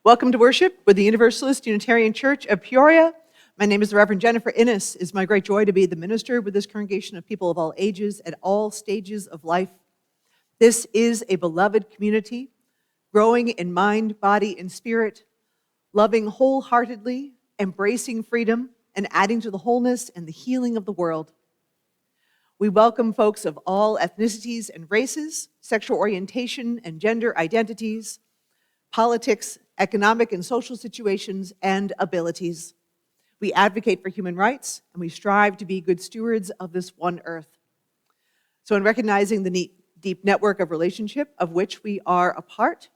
Welcome to worship with the Universalist Unitarian Church of Peoria. My name is the Reverend Jennifer Innis. It's my great joy to be the minister with this congregation of people of all ages at all stages of life. This is a beloved community, growing in mind, body, and spirit, loving wholeheartedly, embracing freedom, and adding to the wholeness and the healing of the world. We welcome folks of all ethnicities and races, sexual orientation and gender identities, politics, economic and social situations, and abilities. We advocate for human rights, and we strive to be good stewards of this one earth. So in recognizing the deep network of relationship of which we are a part,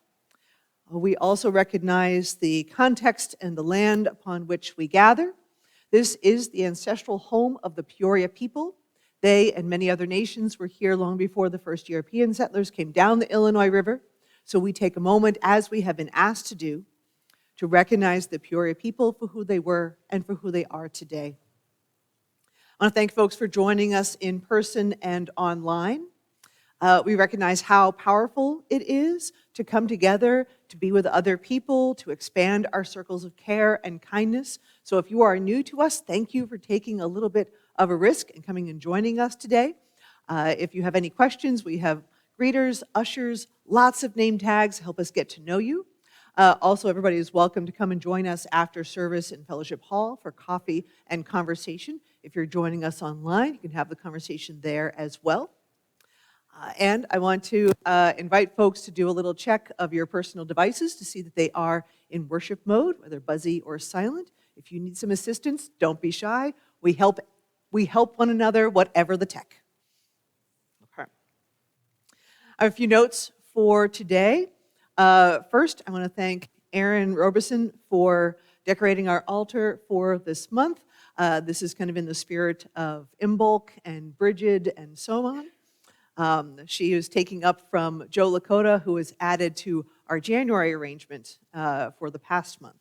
we also recognize the context and the land upon which we gather. This is the ancestral home of the Peoria people. They and many other nations were here long before the first European settlers came down the Illinois River. So we take a moment, as we have been asked to do, to recognize the Peoria people for who they were and for who they are today. I want to thank folks for joining us in person and online. We recognize how powerful it is to come together, to be with other people, to expand our circles of care and kindness. So if you are new to us, thank you for taking a little bit of a risk and coming and joining us today. If you have any questions, we have greeters, ushers, lots of name tags, help us get to know you. Also, everybody is welcome to come and join us after service in Fellowship Hall for coffee and conversation. If you're joining us online, you can have the conversation there as well. And I want to invite folks to do a little check of your personal devices to see that they are in worship mode, whether buzzy or silent. If you need some assistance, don't be shy. We help one another, whatever the tech. Okay. I have a few notes for today. First, I want to thank Aaron Robeson for decorating our altar for this month. This is kind of in the spirit of Imbolc and Bridget and so on. She is taking up from Joe Lakota, who was added to our January arrangement for the past month.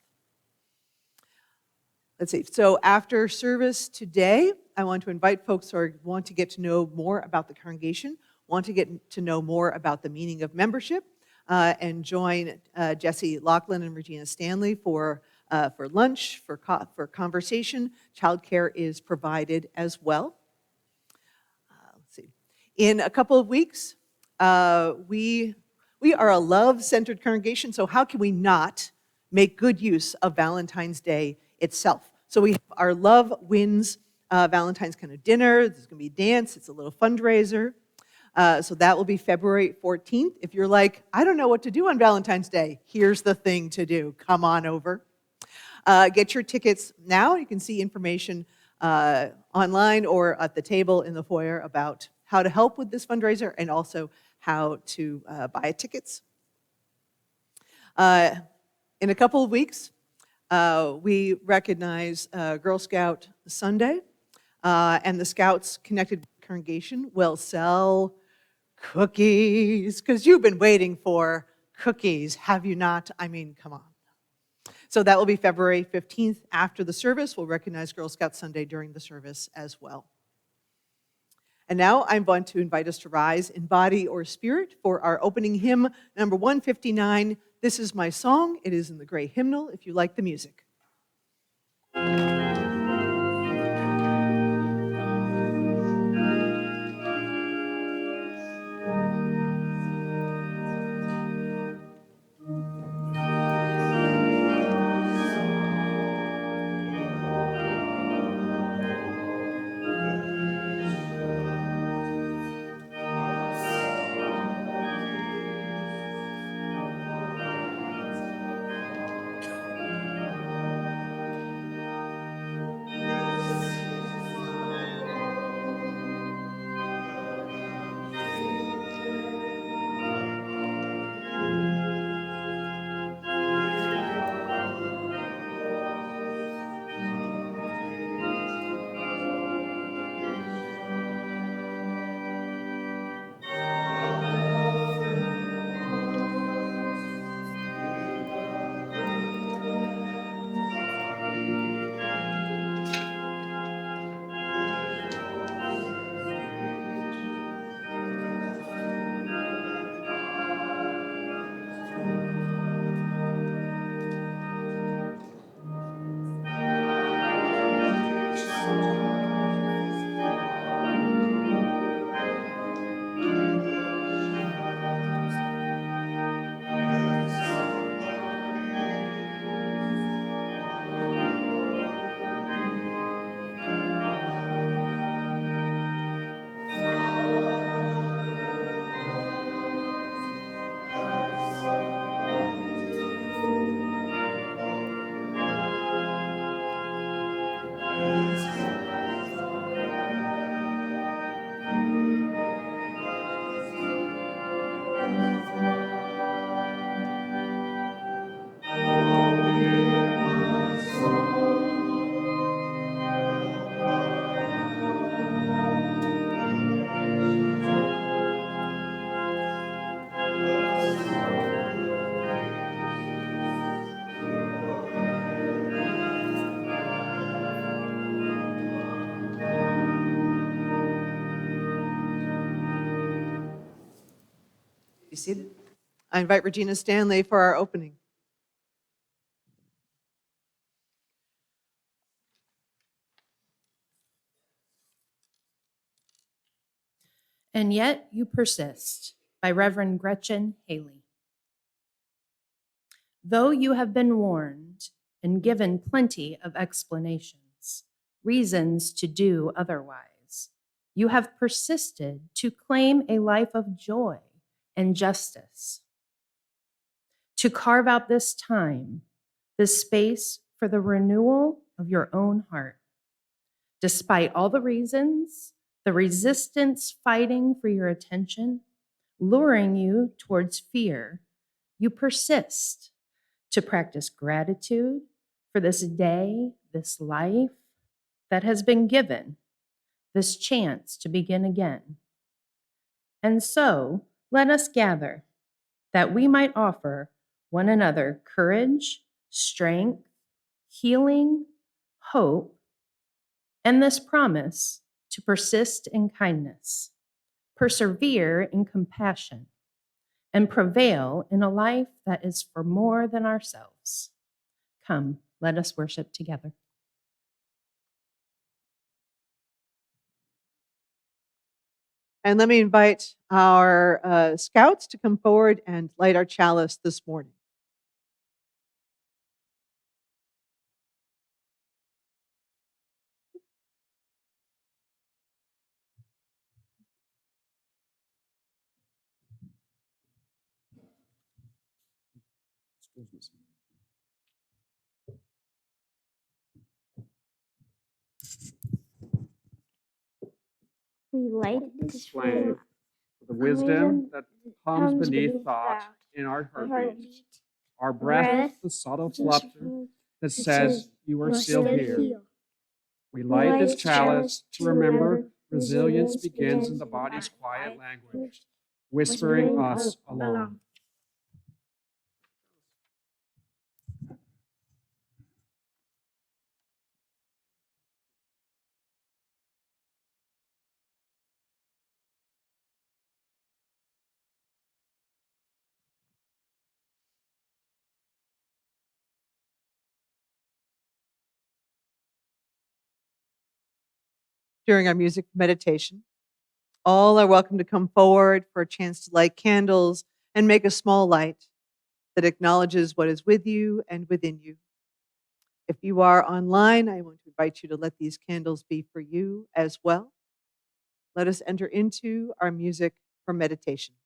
Let's see. So after service today, I want to invite folks who want to get to know more about the congregation, want to get to know more about the meaning of membership, and join Jesse Laughlin and Regina Stanley for lunch, for conversation. Childcare is provided as well. Let's see. In a couple of weeks, we are a love-centered congregation, so how can we not make good use of Valentine's Day itself? So we have our Love Wins Valentine's kind of dinner. There's going to be a dance. It's a little fundraiser. So that will be February 14th. If you're like, I don't know what to do on Valentine's Day, here's the thing to do. Come on over. Get your tickets now. You can see information online or at the table in the foyer about how to help with this fundraiser and also how to buy tickets. In a couple of weeks, we recognize Girl Scout Sunday, and the Scouts Connected Congregation will sell cookies, because you've been waiting for cookies, have you not? I mean, come on. So that will be February 15th after the service. We'll recognize Girl Scout Sunday during the service as well. And now I'm going to invite us to rise in body or spirit for our opening hymn, number 159, This Is My Song. It is in the gray hymnal, if you like the music. Be seated. I invite Regina Stanley for our opening. And Yet You Persist by Reverend Gretchen Haley. Though you have been warned and given plenty of explanations, reasons to do otherwise, you have persisted to claim a life of joy and justice. To carve out this time, this space for the renewal of your own heart. Despite all the reasons, the resistance fighting for your attention, luring you towards fear, you persist to practice gratitude for this day, this life that has been given, this chance to begin again. And so, let us gather that we might offer one another courage, strength, healing, hope, and this promise to persist in kindness, persevere in compassion, and prevail in a life that is for more than ourselves. Come, let us worship together. And let me invite our scouts to come forward and light our chalice this morning. We light this flame for the wisdom that comes beneath thought in our heartbeat. Our breath, the subtle flutter that says you are still here. We light this chalice to remember resilience begins in the body's quiet language, whispering us along. During our music meditation, all are welcome to come forward for a chance to light candles and make a small light that acknowledges what is with you and within you. If you are online, I want to invite you to let these candles be for you as well. Let us enter into our music for meditation.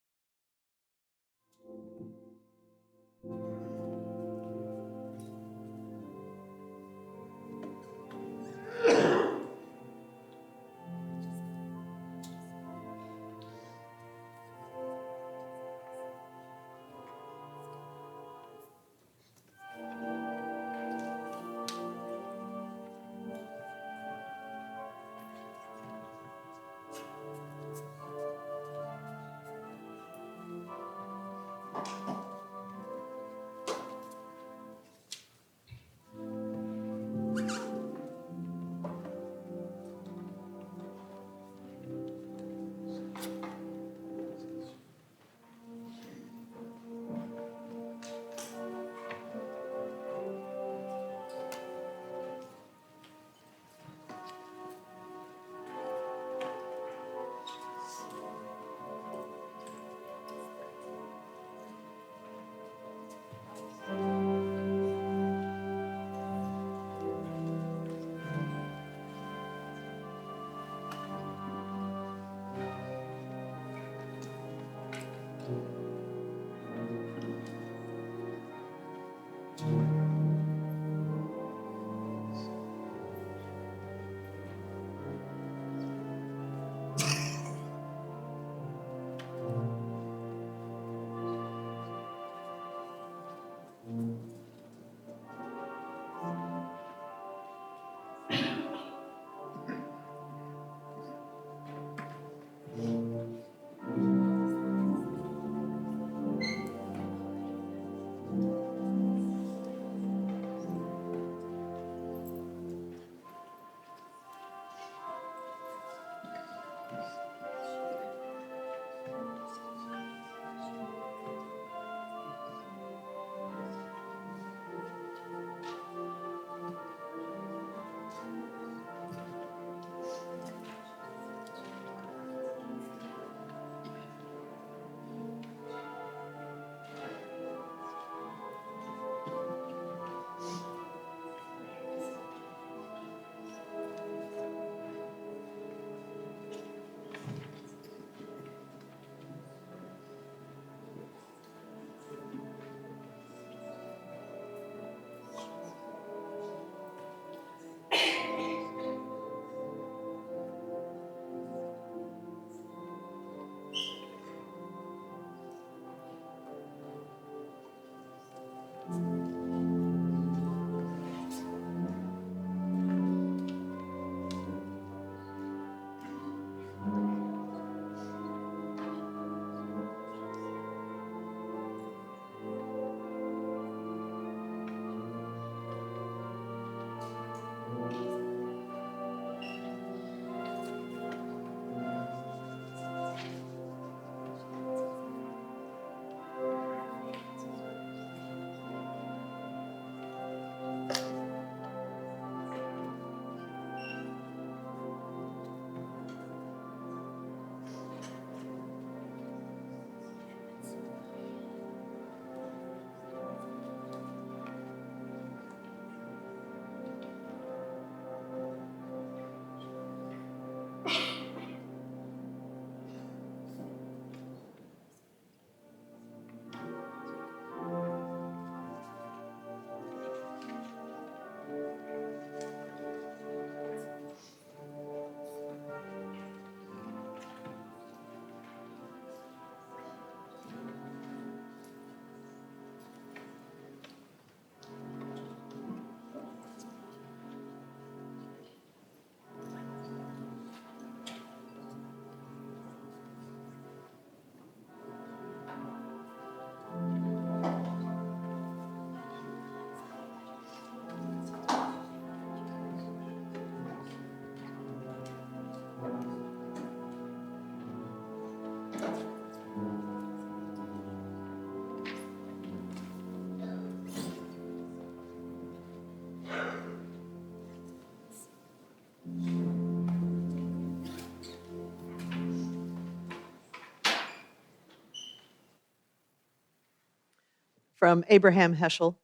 from Abraham Heschel.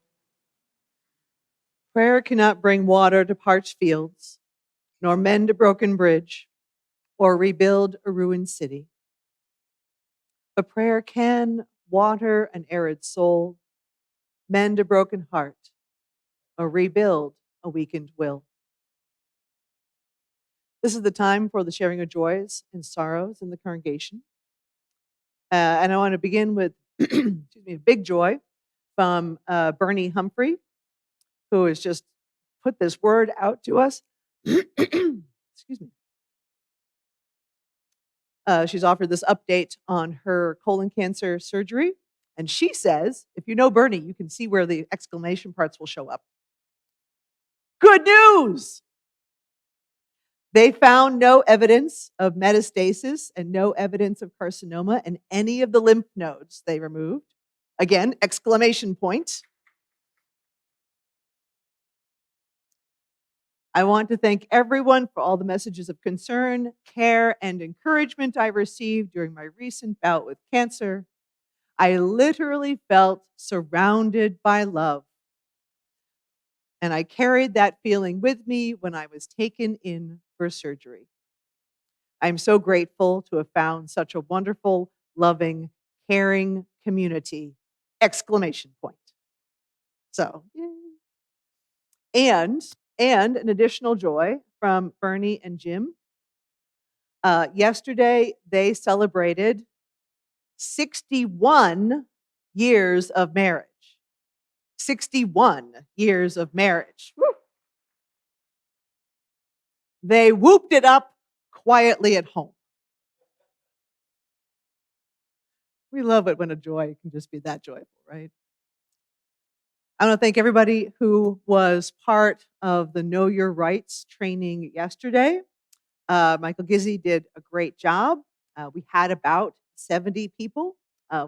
Prayer cannot bring water to parched fields, nor mend a broken bridge, or rebuild a ruined city. But prayer can water an arid soul, mend a broken heart, or rebuild a weakened will. This is the time for the sharing of joys and sorrows in the congregation. And I want to begin with a big joy from Bernie Humphrey, who has just put this word out to us. Excuse me. She's offered this update on her colon cancer surgery. And she says, if you know Bernie, you can see where the exclamation parts will show up. Good news! They found no evidence of metastasis and no evidence of carcinoma in any of the lymph nodes they removed. Again, exclamation point. I want to thank everyone for all the messages of concern, care, and encouragement I received during my recent bout with cancer. I literally felt surrounded by love. And I carried that feeling with me when I was taken in for surgery. I'm so grateful to have found such a wonderful, loving, caring community! Exclamation point. So, yay. And an additional joy from Bernie and Jim. Yesterday, they celebrated 61 years of marriage. 61 years of marriage. Woo. They whooped it up quietly at home. We love it when a joy can just be that joyful, right? I want to thank everybody who was part of the Know Your Rights training yesterday. Michael Gizzi did a great job. We had about 70 people.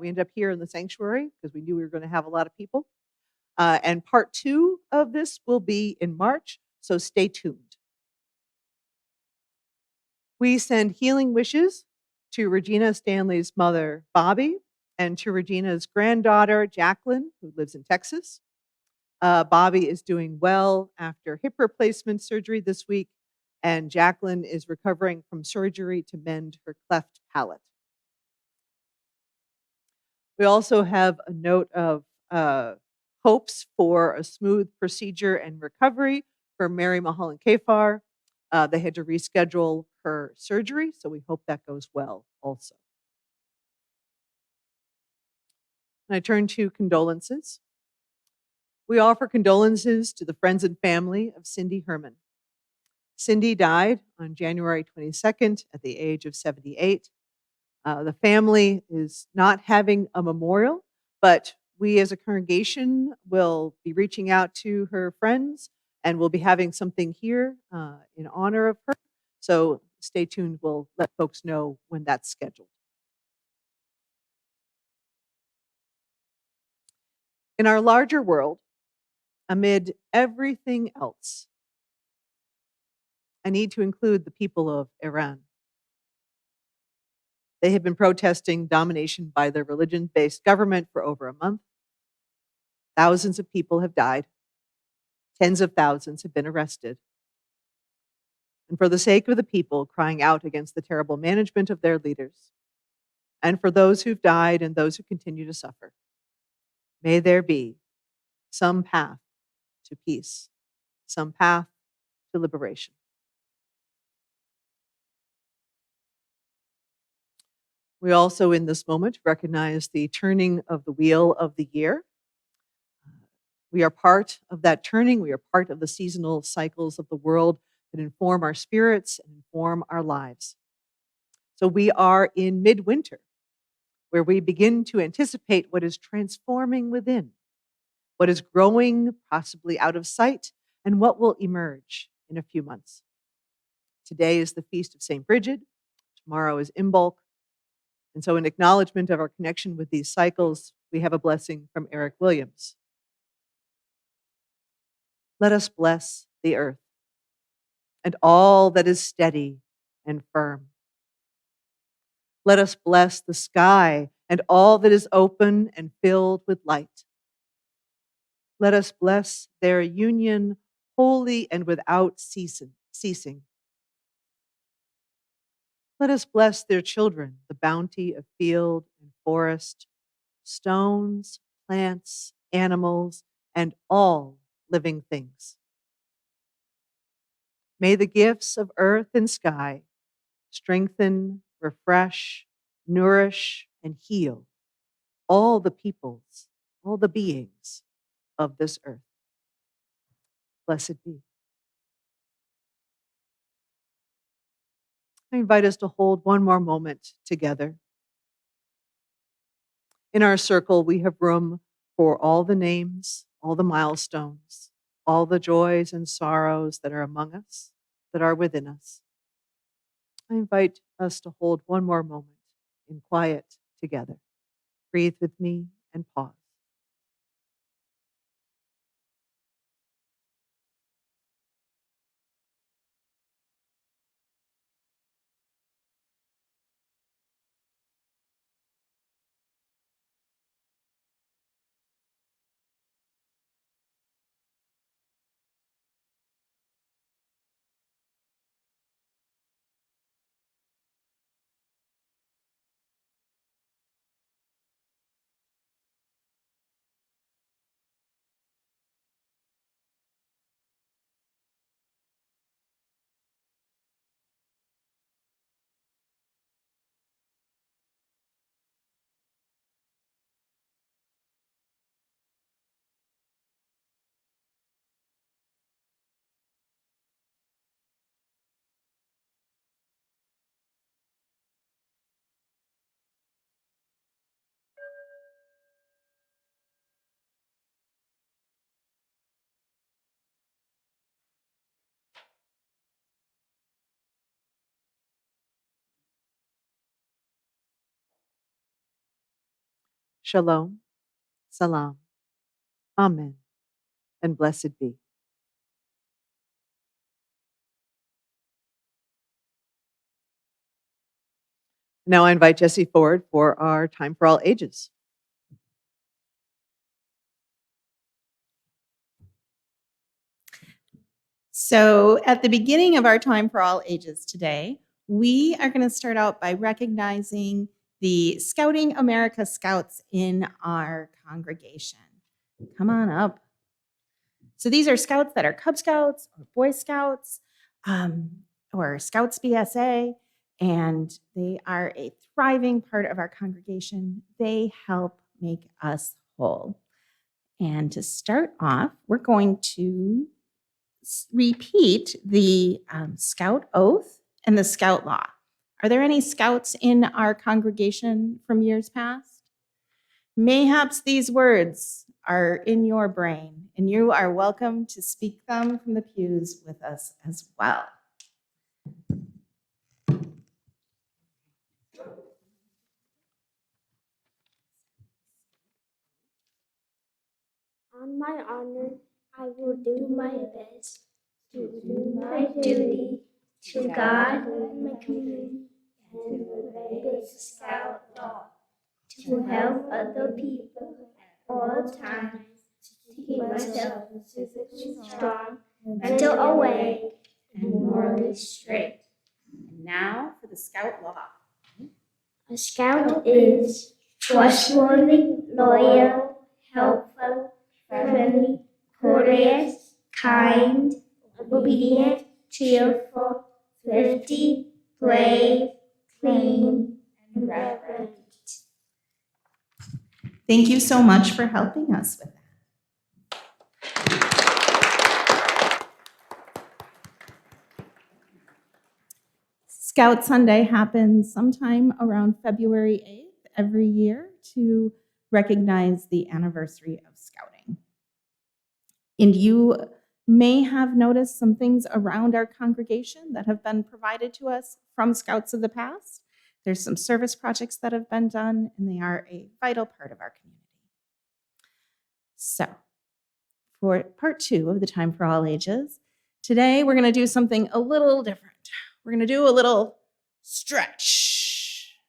We ended up here in the sanctuary because we knew we were going to have a lot of people. And part 2 of this will be in March, so stay tuned. We send healing wishes to Regina Stanley's mother, Bobby, and to Regina's granddaughter, Jacqueline, who lives in Texas. Bobby is doing well after hip replacement surgery this week, and Jacqueline is recovering from surgery to mend her cleft palate. We also have a note of hopes for a smooth procedure and recovery for Mary Mulholland Kafar. They had to reschedule her surgery, so we hope that goes well also. And I turn to condolences. We offer condolences to the friends and family of Cindy Herman. Cindy died on January 22nd at the age of 78. The family is not having a memorial, but we as a congregation will be reaching out to her friends and we'll be having something here in honor of her. So stay tuned. We'll let folks know when that's scheduled. In our larger world, amid everything else, I need to include the people of Iran. They have been protesting domination by their religion-based government for over a month. Thousands of people have died. Tens of thousands have been arrested. And for the sake of the people crying out against the terrible management of their leaders, and for those who've died and those who continue to suffer, may there be some path to peace, some path to liberation. We also, in this moment, recognize the turning of the wheel of the year. We are part of that turning. We are part of the seasonal cycles of the world that inform our spirits and inform our lives. So we are in midwinter, where we begin to anticipate what is transforming within, what is growing possibly out of sight, and what will emerge in a few months. Today is the Feast of St. Bridget. Tomorrow is Imbolc. And so in acknowledgement of our connection with these cycles, we have a blessing from Eric Williams. Let us bless the earth and all that is steady and firm. Let us bless the sky and all that is open and filled with light. Let us bless their union wholly and without ceasing. Let us bless their children, the bounty of field and forest, stones, plants, animals, and all living things. May the gifts of earth and sky strengthen, refresh, nourish, and heal all the peoples, all the beings of this earth. Blessed be. I invite us to hold one more moment together. In our circle, we have room for all the names, all the milestones, all the joys and sorrows that are among us, that are within us. I invite us to hold one more moment in quiet together. Breathe with me and pause. Shalom, salam, amen, and blessed be. Now I invite Jesse forward for our Time for All Ages. So at the beginning of our Time for All Ages today, we are going to start out by recognizing the Scouting America Scouts in our congregation. Come on up. So these are scouts that are Cub Scouts or Boy Scouts or Scouts BSA, and they are a thriving part of our congregation. They help make us whole. And to start off, we're going to repeat the Scout Oath and the Scout Law. Are there any Scouts in our congregation from years past? Mayhaps these words are in your brain, and you are welcome to speak them from the pews with us as well. On my honor, I will do my best to do my duty to God and my community and obey the Scout Law, to help other people at all times, to keep myself physically strong, mental awake, and morally straight. And now for the Scout Law. A Scout is trustworthy, loyal, helpful, friendly, courteous, kind, obedient, cheerful, thrifty, brave, clean, and reverent. Thank you so much for helping us with that. Scout Sunday happens sometime around February 8th every year to recognize the anniversary of Scouting. And you may have noticed some things around our congregation that have been provided to us from Scouts of the past. There's some service projects that have been done, and they are a vital part of our community. So, for part 2 of the Time for All Ages, today we're going to do something a little different. We're going to do a little stretch.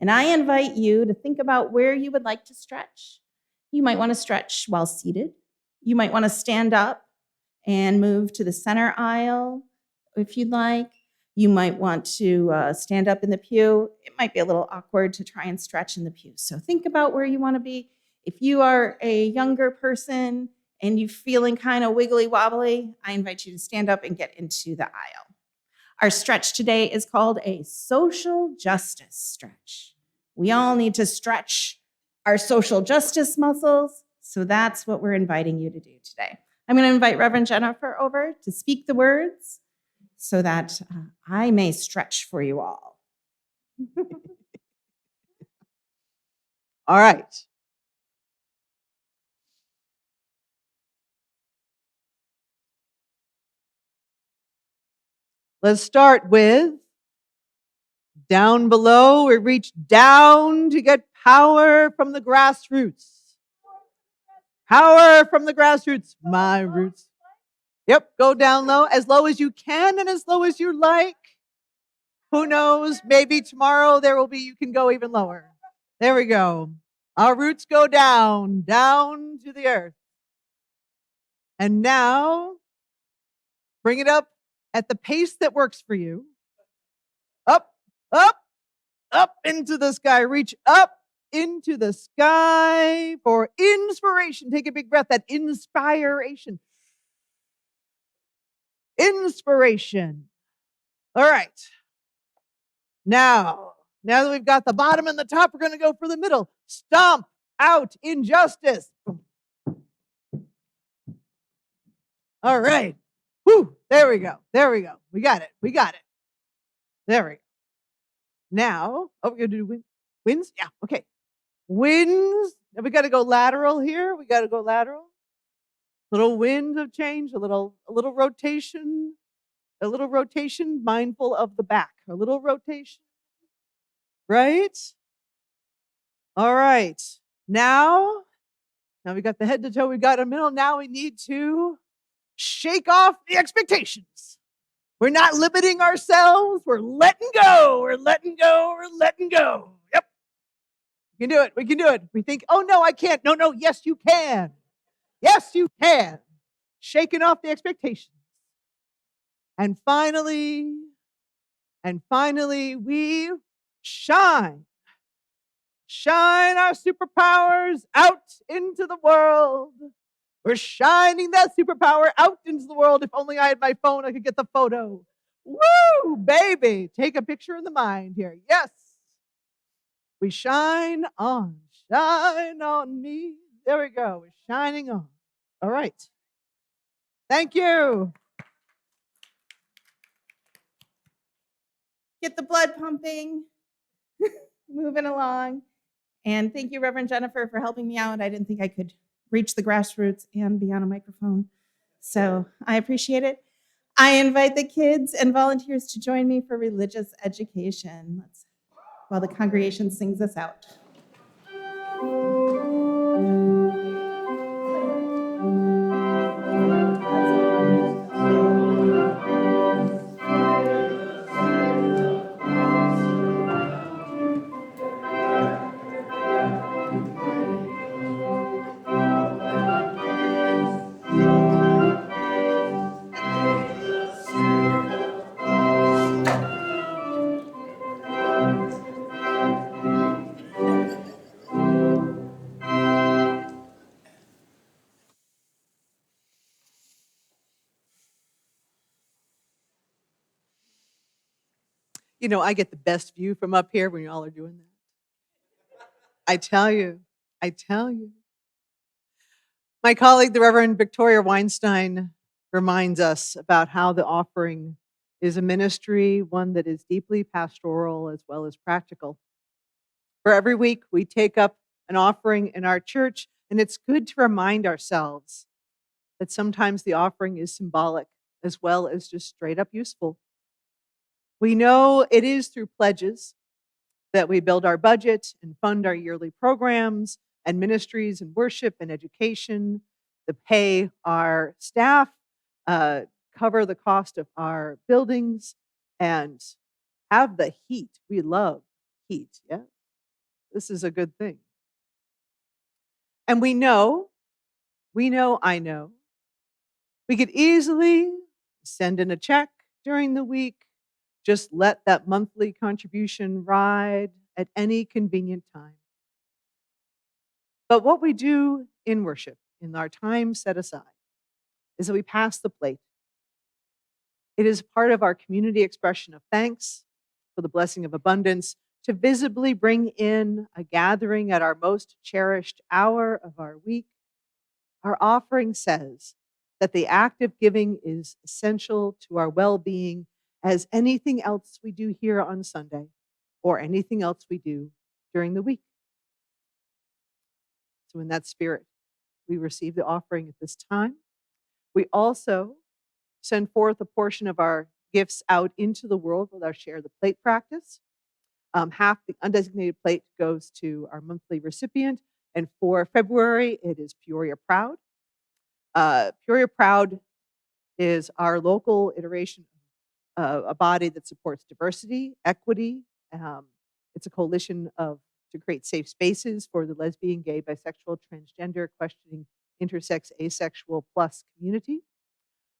And I invite you to think about where you would like to stretch. You might want to stretch while seated. You might want to stand up and move to the center aisle if you'd like. You might want to stand up in the pew. It might be a little awkward to try and stretch in the pew. So think about where you want to be. If you are a younger person and you're feeling kind of wiggly wobbly, I invite you to stand up and get into the aisle. Our stretch today is called a social justice stretch. We all need to stretch our social justice muscles, so that's what we're inviting you to do today. I'm going to invite Reverend Jennifer over to speak the words so that I may stretch for you all. All right. Let's start with down below. We reach down to get power from the grassroots. Power from the grassroots. My roots. Yep, go down low as you can and as low as you like. Who knows? Maybe tomorrow you can go even lower. There we go. Our roots go down to the earth. And now, bring it up at the pace that works for you. Up, up, up into the sky. Reach up into the sky for inspiration. Take a big breath. That inspiration. Inspiration. All right. Now that we've got the bottom and the top, we're going to go for the middle. Stomp out injustice. All right. Whew. There we go. We got it. There we go. Now, we're going to do winds. Yeah, okay. Winds. Now we got to go lateral here. Little wind of change, a little rotation. Mindful of the back. A little rotation. Right? All right. Now we got the head to toe, we got a middle. Now we need to shake off the expectations. We're not limiting ourselves. We're letting go. Yep. We can do it. We think, oh no, I can't. No, yes, you can. Yes, you can. Shaking off the expectations. And finally, we shine. Shine our superpowers out into the world. We're shining that superpower out into the world. If only I had my phone, I could get the photo. Woo, baby. Take a picture in the mind here. Yes. We shine on me. There we go. We're shining on. All right. Thank you. Get the blood pumping, moving along. And thank you, Reverend Jennifer, for helping me out. I didn't think I could reach the grassroots and be on a microphone. So I appreciate it. I invite the kids and volunteers to join me for religious education while the congregation sings us out. You know, I get the best view from up here when y'all are doing that. I tell you. My colleague, the Reverend Victoria Weinstein, reminds us about how the offering is a ministry, one that is deeply pastoral as well as practical. For every week, we take up an offering in our church, and it's good to remind ourselves that sometimes the offering is symbolic as well as just straight up useful. We know it is through pledges that we build our budget and fund our yearly programs and ministries and worship and education, to pay our staff, cover the cost of our buildings, and have the heat. We love heat, yeah? This is a good thing. And we know I know, we could easily send in a check during the week, just let that monthly contribution ride at any convenient time. But what we do in worship, in our time set aside, is that we pass the plate. It is part of our community expression of thanks for the blessing of abundance to visibly bring in a gathering at our most cherished hour of our week. Our offering says that the act of giving is essential to our well being, as anything else we do here on Sunday or anything else we do during the week. So, in that spirit, we receive the offering at this time. We also send forth a portion of our gifts out into the world with our Share the Plate practice. Half the undesignated plate goes to our monthly recipient. And for February, it is Peoria Proud. Peoria Proud is our local iteration of a body that supports diversity, equity. Um, it's a coalition to create safe spaces for the lesbian, gay, bisexual, transgender, questioning, intersex, asexual plus community.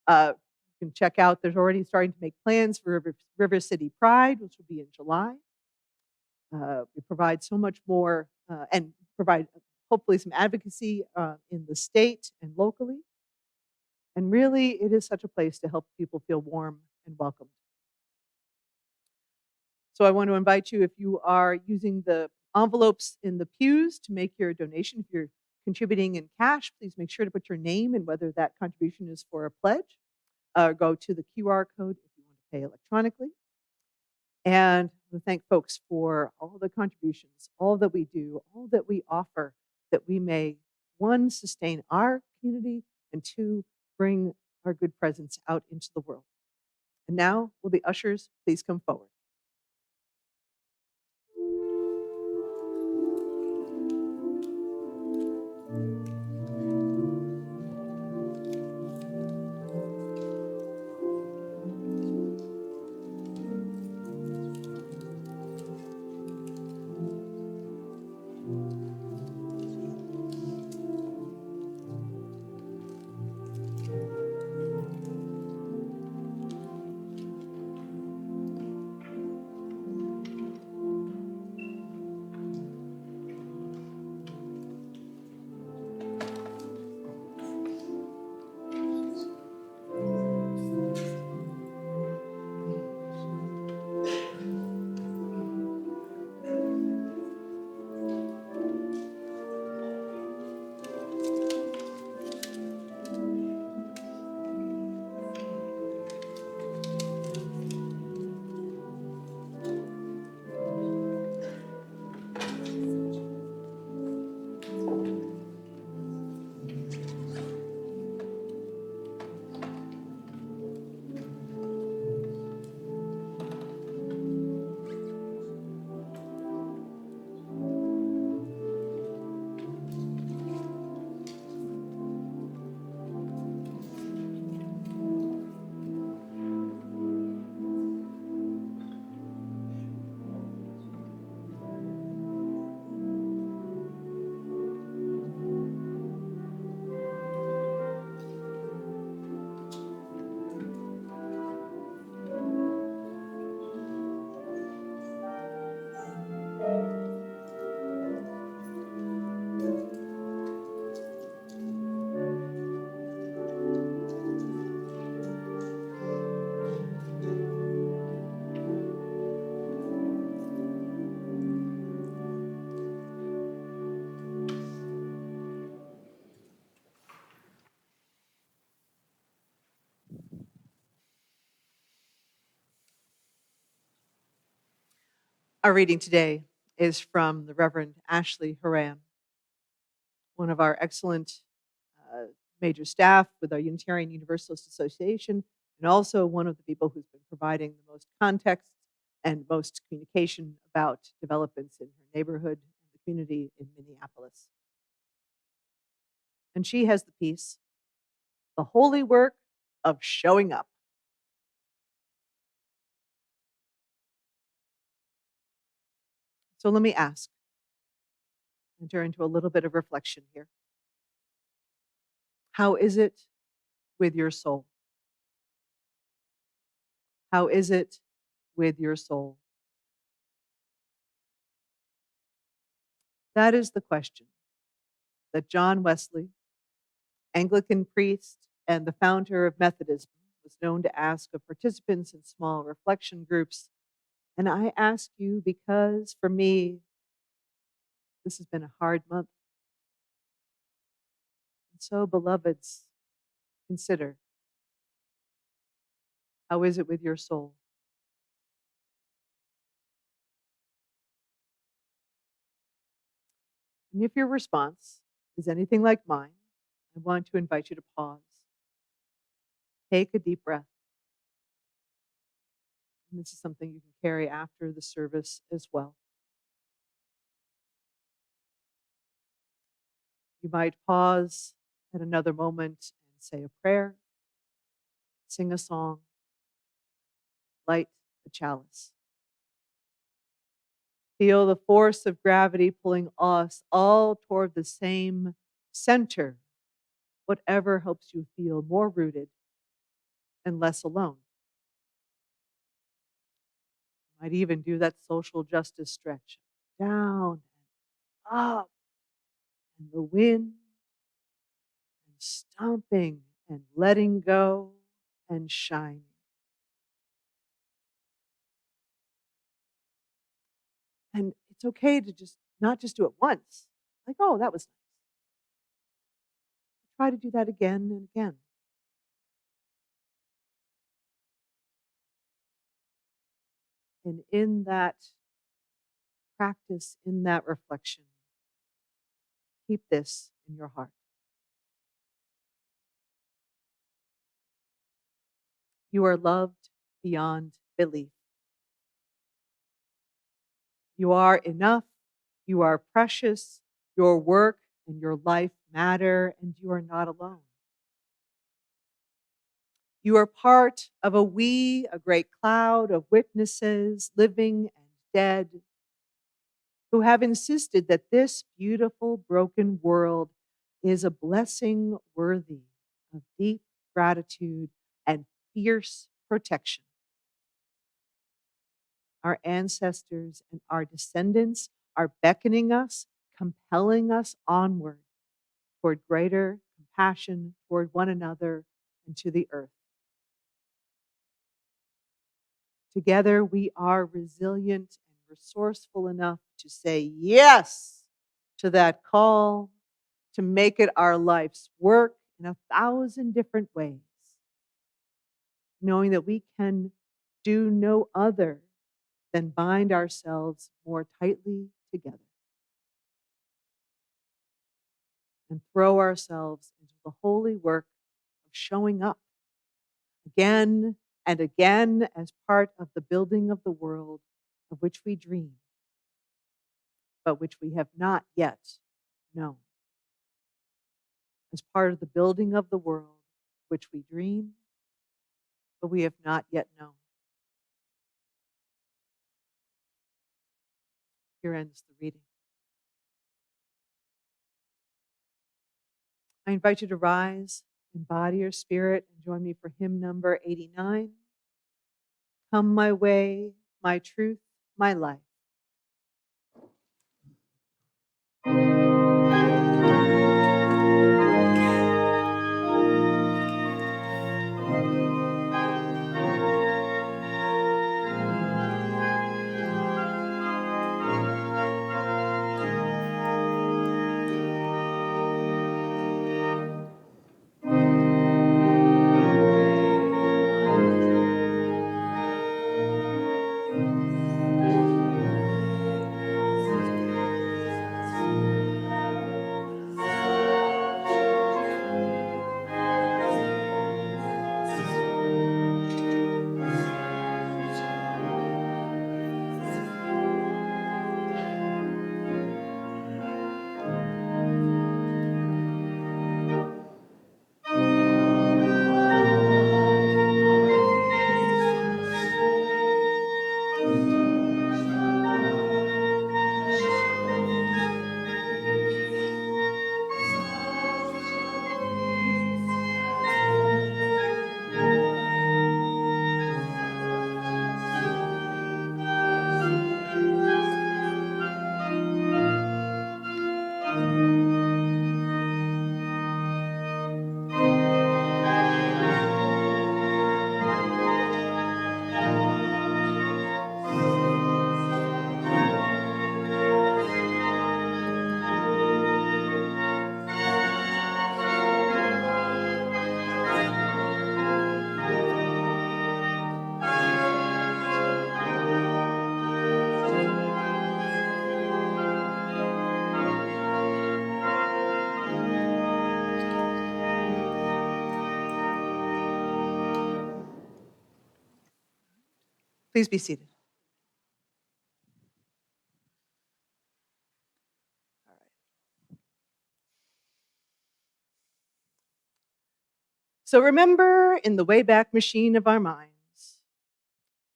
You can check out, there's already starting to make plans for River City Pride, which will be in July. We provide so much more and provide hopefully some advocacy in the state and locally. And really, it is such a place to help people feel warm and welcomed. So I want to invite you, if you are using the envelopes in the pews to make your donation, if you're contributing in cash, please make sure to put your name and whether that contribution is for a pledge. Go to the QR code if you want to pay electronically. And I want to thank folks for all the contributions, all that we do, all that we offer, that we may, one, sustain our community, and two, bring our good presence out into the world. And now, will the ushers please come forward? Our reading today is from the Reverend Ashley Haram, one of our excellent uh, major staff with our Unitarian Universalist Association, and also one of the people who's been providing the most context and most communication about developments in her neighborhood and the community in Minneapolis. And she has the piece, The Holy Work of Showing Up. So let me ask, enter into a little bit of reflection here. How is it with your soul? How is it with your soul? That is the question that John Wesley, Anglican priest and the founder of Methodism, was known to ask of participants in small reflection groups. And I ask you because for me, this has been a hard month. And so, beloveds, consider, how is it with your soul? And if your response is anything like mine, I want to invite you to pause, take a deep breath. And this is something you can carry after the service as well. You might pause at another moment and say a prayer, sing a song, light the chalice. Feel the force of gravity pulling us all toward the same center, whatever helps you feel more rooted and less alone. You might even do that social justice stretch, down and up, and the wind, and stomping and letting go and shining. And it's okay to just not just do it once, like, oh, that was nice. Try to do that again and again. And in that practice, in that reflection, keep this in your heart. You are loved beyond belief. You are enough. You are precious. Your work and your life matter, and you are not alone. You are part of a great cloud of witnesses, living and dead, who have insisted that this beautiful, broken world is a blessing worthy of deep gratitude and fierce protection. Our ancestors and our descendants are beckoning us, compelling us onward toward greater compassion toward one another and to the earth. Together, we are resilient and resourceful enough to say yes to that call, to make it our life's work in 1,000 different ways, knowing that we can do no other than bind ourselves more tightly together and throw ourselves into the holy work of showing up again and again as part of the building of the world of which we dream, but which we have not yet known. As part of the building of the world which we dream, but we have not yet known. Here ends the reading. I invite you to rise in body or spirit and join me for hymn number 89. Come my way, my truth, my life. Please be seated. All right. So remember in the Wayback Machine of our minds,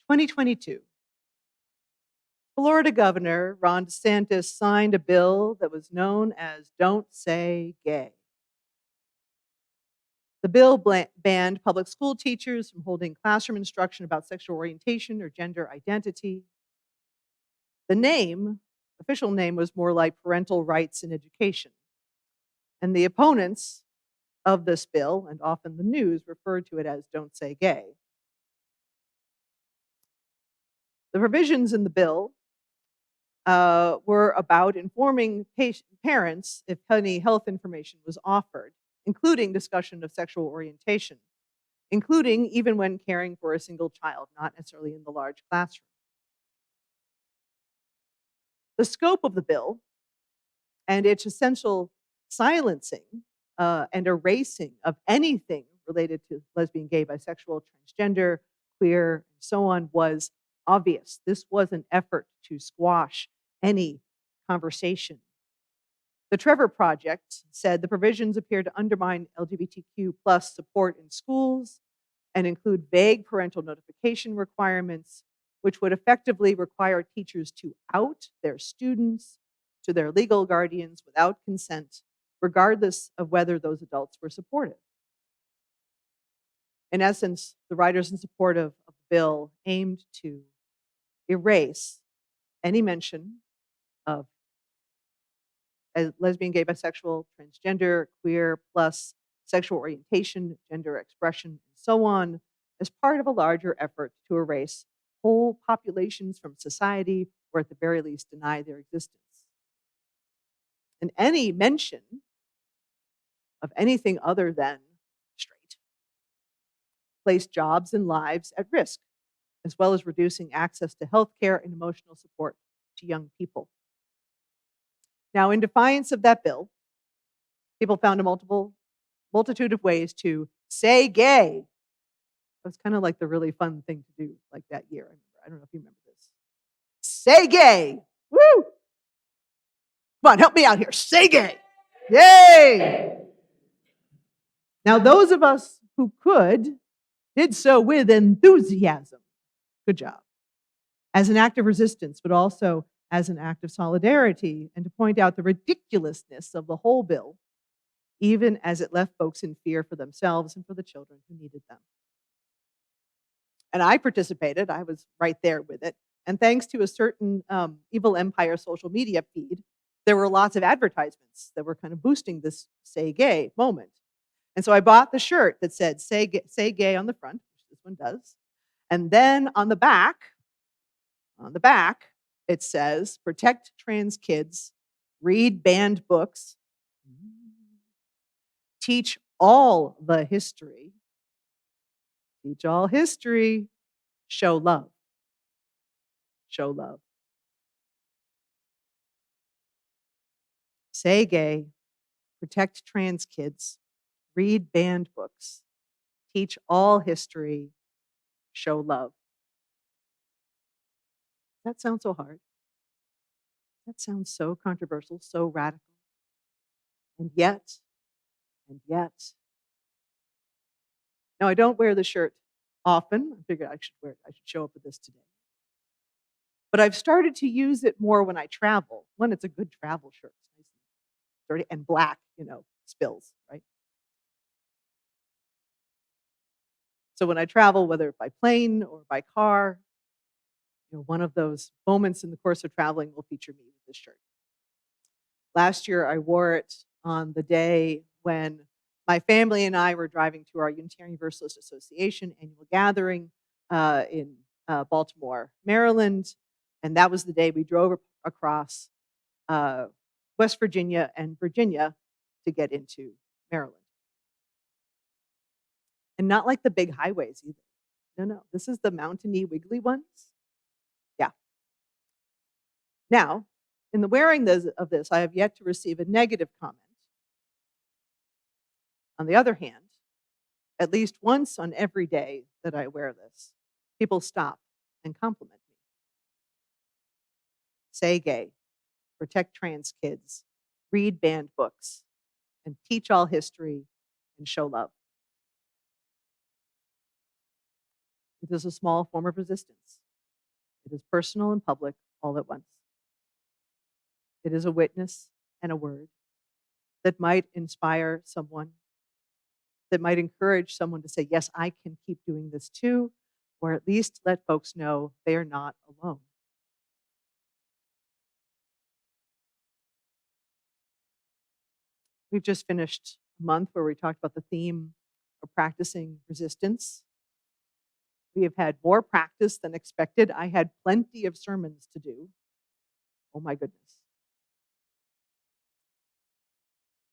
2022, Florida Governor Ron DeSantis signed a bill that was known as Don't Say Gay. The bill banned public school teachers from holding classroom instruction about sexual orientation or gender identity. The official name was more like parental rights in education. And the opponents of this bill, and often the news, referred to it as Don't Say Gay. The provisions in the bill were about informing parents if any health information was offered, including discussion of sexual orientation, including even when caring for a single child, not necessarily in the large classroom. The scope of the bill and its essential silencing and erasing of anything related to lesbian, gay, bisexual, transgender, queer, and so on was obvious. This was an effort to squash any conversation. The Trevor Project said the provisions appear to undermine LGBTQ plus support in schools and include vague parental notification requirements, which would effectively require teachers to out their students to their legal guardians without consent, regardless of whether those adults were supportive. In essence, the writers in support of the bill aimed to erase any mention of lesbian, gay, bisexual, transgender, queer, plus sexual orientation, gender expression, and so on, as part of a larger effort to erase whole populations from society, or at the very least deny their existence. And any mention of anything other than straight placed jobs and lives at risk, as well as reducing access to health care and emotional support to young people. Now, in defiance of that bill, people found a multitude of ways to say gay. It was kind of like the really fun thing to do, like that year. I don't know if you remember this. Say gay. Woo! Come on, help me out here. Say gay. Yay! Now, those of us who could did so with enthusiasm. Good job. As an act of resistance, but also as an act of solidarity, and to point out the ridiculousness of the whole bill, even as it left folks in fear for themselves and for the children who needed them. And I participated. I was right there with it. And thanks to a certain evil empire social media feed, there were lots of advertisements that were kind of boosting this say gay moment. And so I bought the shirt that said say gay on the front, which this one does. And then on the back, it says protect trans kids, read banned books, teach all the history, show love. Show love. Say gay, protect trans kids, read banned books, teach all history, show love. That sounds so hard. That sounds so controversial, so radical. And yet, now I don't wear the shirt often. I figured I should show up with this today. But I've started to use it more when I travel. One, it's a good travel shirt. It's nice and dirty and black, spills, right? So when I travel, whether by plane or by car, one of those moments in the course of traveling will feature me with this shirt. Last year, I wore it on the day when my family and I were driving to our Unitarian Universalist Association annual gathering in Baltimore, Maryland. And that was the day we drove across West Virginia and Virginia to get into Maryland. And not like the big highways either. No. This is the mountainy, wiggly ones. Yeah. Now, in the wearing of this, I have yet to receive a negative comment. On the other hand, at least once on every day that I wear this, people stop and compliment me. Say gay, protect trans kids, read banned books, and teach all history and show love. It is a small form of resistance. It is personal and public all at once. It is a witness and a word that might inspire someone, that might encourage someone to say, yes, I can keep doing this too, or at least let folks know they are not alone. We've just finished a month where we talked about the theme of practicing resistance. We have had more practice than expected. I had plenty of sermons to do. Oh my goodness.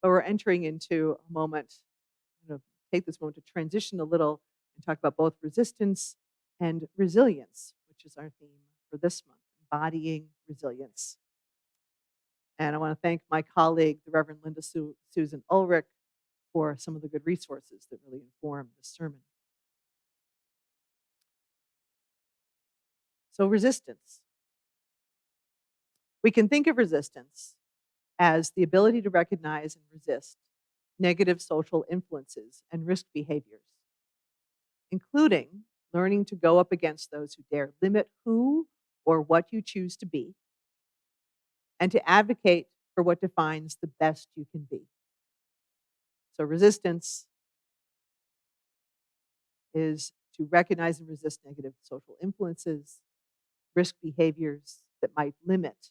But we're entering into a moment, I'm going to take this moment to transition a little and talk about both resistance and resilience, which is our theme for this month, embodying resilience. And I want to thank my colleague, the Reverend Susan Ulrich, for some of the good resources that really inform this sermon. So resistance. We can think of resistance as the ability to recognize and resist negative social influences and risk behaviors, including learning to go up against those who dare limit who or what you choose to be, and to advocate for what defines the best you can be. So resistance is to recognize and resist negative social influences, risk behaviors that might limit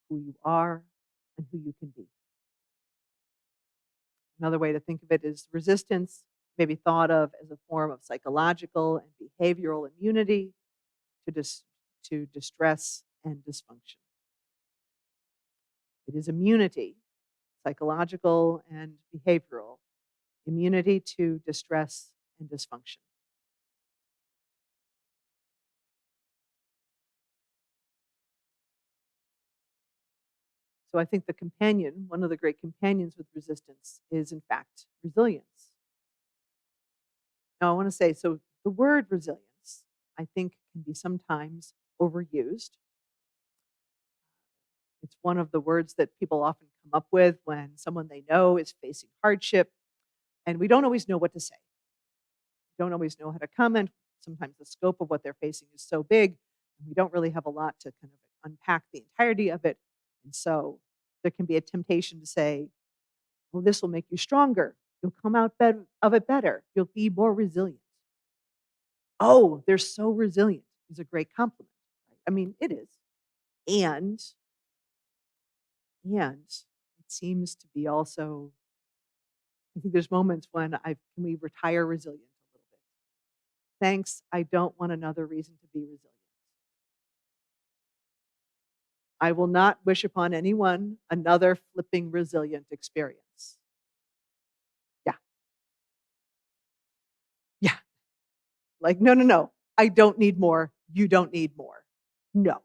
who you are and who you can be. Another way to think of it is resistance may be thought of as a form of psychological and behavioral immunity to distress and dysfunction. It is immunity, psychological and behavioral, immunity to distress and dysfunction. So I think one of the great companions with resistance is, in fact, resilience. Now, I want to say, so the word resilience, I think, can be sometimes overused. It's one of the words that people often come up with when someone they know is facing hardship, and we don't always know what to say. We don't always know how to comment. Sometimes the scope of what they're facing is so big, and we don't really have a lot to kind of unpack the entirety of it. And so there can be a temptation to say, well, this will make you stronger. You'll come out of it better. You'll be more resilient. Oh, they're so resilient is a great compliment. Right? I mean, it is. And it seems to be also, I think there's moments when can we retire resilient a little bit? Thanks, I don't want another reason to be resilient. I will not wish upon anyone another flipping resilient experience. Yeah. Yeah. Like, no. I don't need more. You don't need more. No.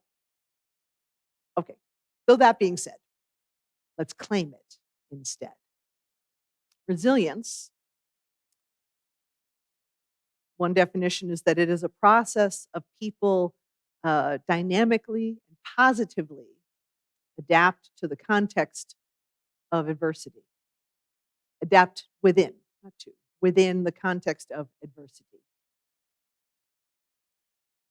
Okay. So that being said, let's claim it instead. Resilience, one definition is that it is a process of people dynamically and positively adapt to the context of adversity. Adapt within, not to, within the context of adversity.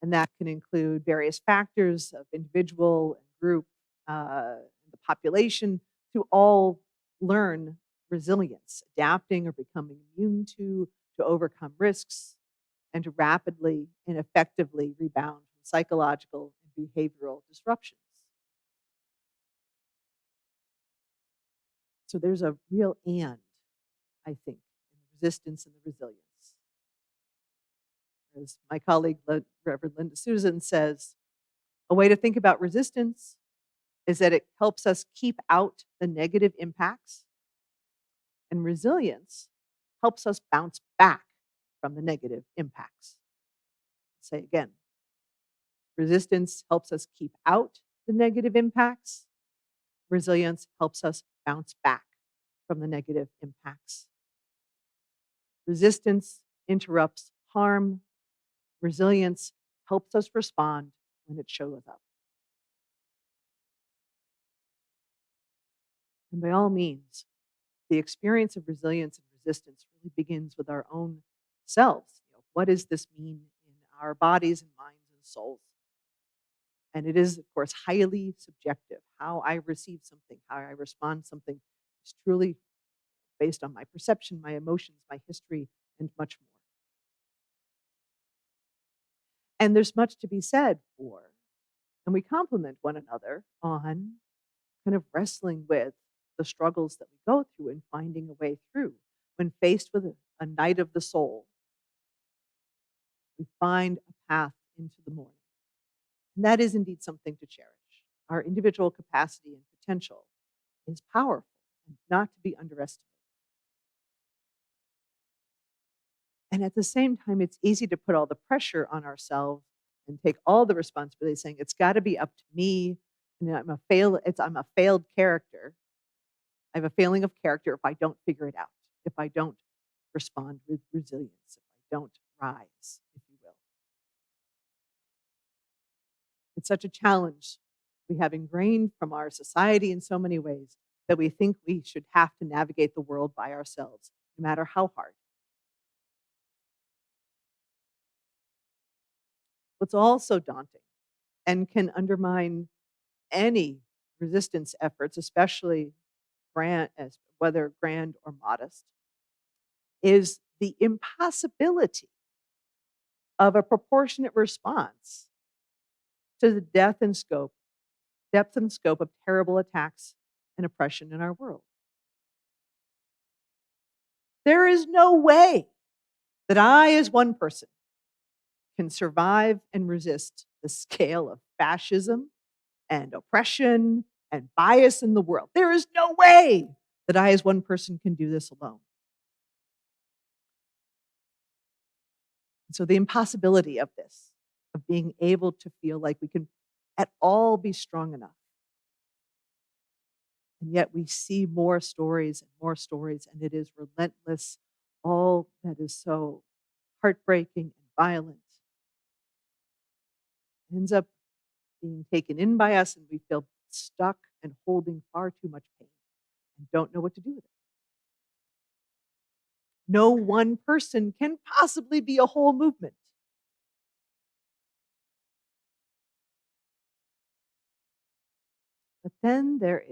And that can include various factors of individual and group, the population, to all learn resilience, adapting or becoming immune to overcome risks, and to rapidly and effectively rebound from psychological and behavioral disruptions. So there's a real and, I think, in the resistance and the resilience. As my colleague, Reverend Linda Susan says, a way to think about resistance is that it helps us keep out the negative impacts, and resilience helps us bounce back from the negative impacts. I'll say again, resistance helps us keep out the negative impacts. Resilience helps us bounce back from the negative impacts. Resistance interrupts harm. Resilience helps us respond when it shows up. And by all means, the experience of resilience and resistance really begins with our own selves. What does this mean in our bodies and minds and souls? And it is, of course, highly subjective. How I receive something, how I respond to something is truly based on my perception, my emotions, my history, and much more. And there's much to be said for, and we complement one another on kind of wrestling with the struggles that we go through and finding a way through. When faced with a night of the soul, we find a path into the morning. And that is indeed something to cherish. Our individual capacity and potential is powerful and not to be underestimated. And at the same time, it's easy to put all the pressure on ourselves and take all the responsibility, saying it's got to be up to me. And I'm a failed character. I have a failing of character if I don't figure it out, if I don't respond with resilience, if I don't rise, if you will. It's such a challenge we have ingrained from our society in so many ways that we think we should have to navigate the world by ourselves, no matter how hard. What's also daunting and can undermine any resistance efforts, especially whether grand or modest, is the impossibility of a proportionate response to the depth and scope of terrible attacks and oppression in our world. There is no way that I, as one person, can survive and resist the scale of fascism and oppression and bias in the world. There is no way that I, as one person, can do this alone. And so the impossibility of this, of being able to feel like we can at all be strong enough. And yet we see more stories, and it is relentless, all that is so heartbreaking and violent ends up being taken in by us, and we feel stuck and holding far too much pain and don't know what to do with it. No one person can possibly be a whole movement. But then there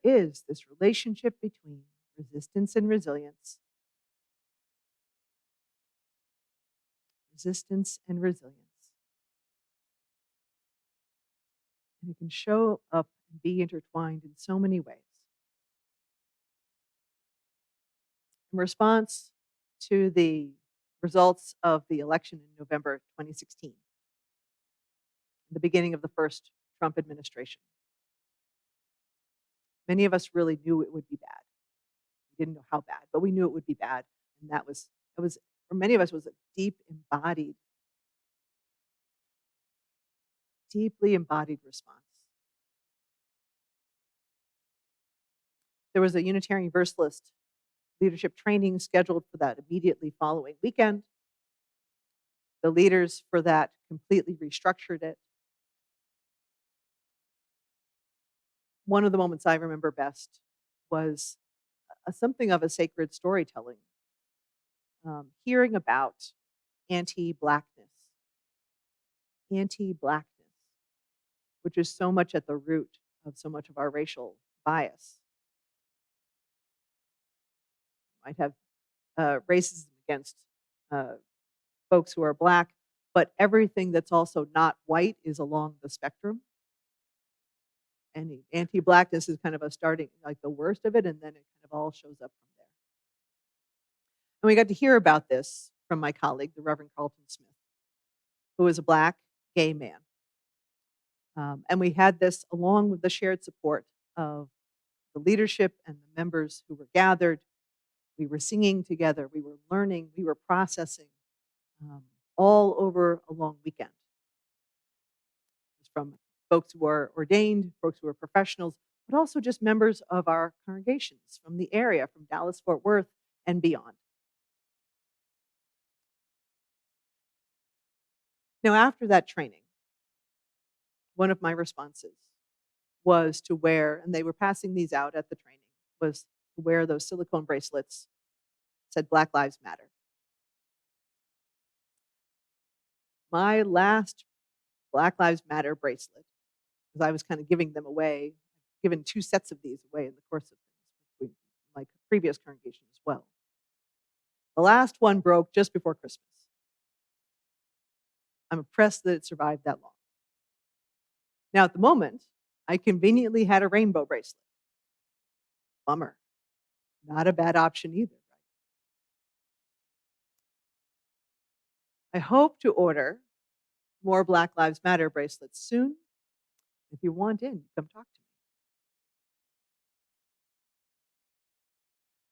is this relationship between resistance and resilience. Resistance and resilience. And it can show up and be intertwined in so many ways. In response to the results of the election in November 2016, the beginning of the first Trump administration, many of us really knew it would be bad. We didn't know how bad, but we knew it would be bad. And it was, for many of us, was a deeply embodied response. There was a Unitarian Universalist leadership training scheduled for that immediately following weekend. The leaders for that completely restructured it. One of the moments I remember best was something of a sacred storytelling, hearing about anti-Blackness, which is so much at the root of so much of our racial bias. Might have racism against folks who are Black, but everything that's also not white is along the spectrum. And anti-Blackness is kind of a starting, like the worst of it, and then it kind of all shows up from there. And we got to hear about this from my colleague, the Reverend Carlton Smith, who is a Black gay man. And we had this along with the shared support of the leadership and the members who were gathered. We were singing together, we were learning, we were processing all over a long weekend. From folks who are ordained, folks who are professionals, but also just members of our congregations from the area, from Dallas, Fort Worth, and beyond. Now, after that training, one of my responses was to wear, and they were passing these out at the training, was to wear those silicone bracelets said Black Lives Matter. My last Black Lives Matter bracelet, because I was kind of giving them away, given 2 sets of these away in the course of things, my previous congregation as well. The last one broke just before Christmas. I'm impressed that it survived that long. Now, at the moment, I conveniently had a rainbow bracelet. Bummer. Not a bad option either, right? I hope to order more Black Lives Matter bracelets soon. If you want in, come talk to me.